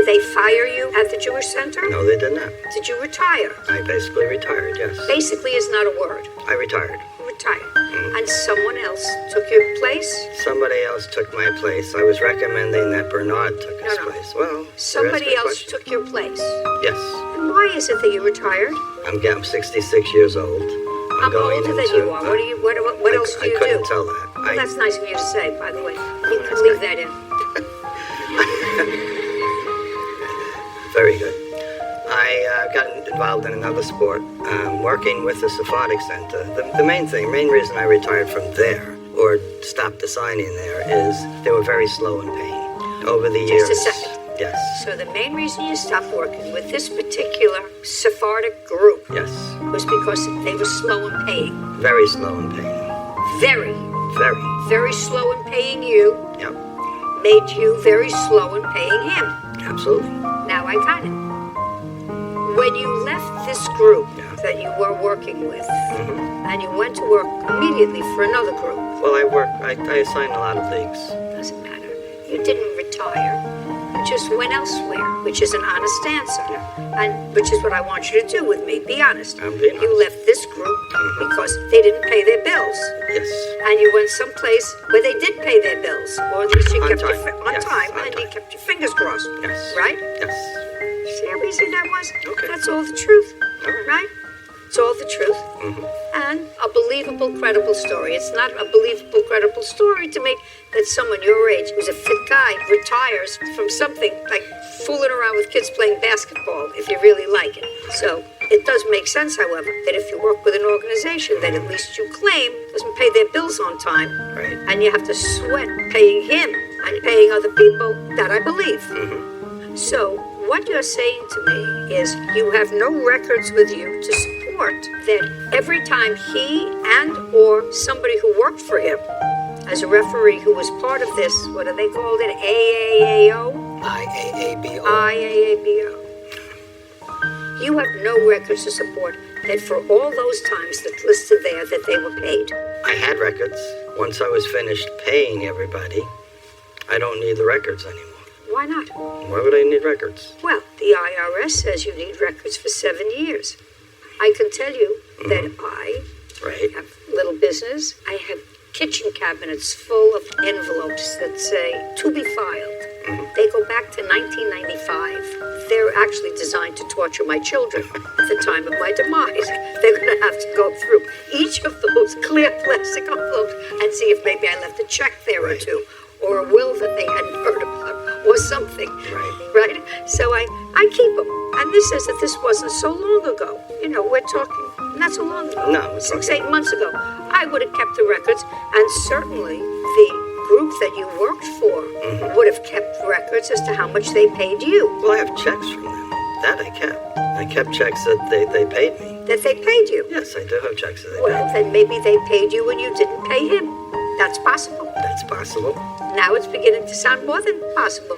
they fire you at the Jewish Center? No, they did not. Did you retire? I basically retired, yes. Basically is not a word. I retired. Retired. And someone else took your place? Somebody else took my place. I was recommending that Bernard took his place. Well, somebody else took your place? Yes. And why is it that you retired? I'm 66 years old. I'm older than you are. What else do you do? I couldn't tell that. Well, that's nice of you to say, by the way. You can leave that in. Very good. I got involved in another sport, working with the Sephardic Center. The main reason I retired from there, or stopped assigning there, is they were very slow in paying. Over the years. Just a second. Yes. So the main reason you stopped working with this particular Sephardic group was because they were slow in paying. Very slow in paying. Very. Very. Very slow in paying you. Yep. Made you very slow in paying him. Absolutely. Now I got it. When you left this group that you were working with, and you went to work immediately for another group. Well, I assigned a lot of leagues. Doesn't matter. You didn't retire. You just went elsewhere, which is an honest answer. And which is what I want you to do with me. Be honest. I'm being honest. You left this group because they didn't pay their bills. Yes. And you went someplace where they did pay their bills. Or at least you kept your time, and you kept your fingers crossed. Yes. Right? Yes. See how easy that was? Okay. That's all the truth. All right. Right? It's all the truth. And a believable, credible story. It's not a believable, credible story to make that someone your age, who's a fit guy, retires from something like fooling around with kids playing basketball, if you really like it. So it does make sense, however, that if you work with an organization that at least you claim doesn't pay their bills on time, right, and you have to sweat paying him and paying other people, that I believe. So what you're saying to me is you have no records with you to support that every time he and or somebody who worked for him as a referee who was part of this, what do they call it, AAAO? IAABO. IAABO. You have no records to support that for all those times that's listed there that they were paid. I had records. Once I was finished paying everybody, I don't need the records anymore. Why not? Why would I need records? Well, the IRS says you need records for 7 years. I can tell you that I have little business. I have kitchen cabinets full of envelopes that say, to be filed. They go back to 1995. They're actually designed to torture my children at the time of my demise. They're going to have to go through each of those clear plastic envelopes and see if maybe I left a check there or two, or a will that they hadn't heard about, or something. Right? So I keep them. And this says that this wasn't so long ago. You know, we're talking not so long ago. No, 6-8 months ago. I would have kept the records, and certainly the group that you worked for would have kept records as to how much they paid you. Well, I have checks from them. That I kept. I kept checks that they paid me. That they paid you? Yes, I do have checks that they paid Well, me. then maybe they paid you and you didn't pay him. That's possible. That's possible. Now it's beginning to sound more than possible.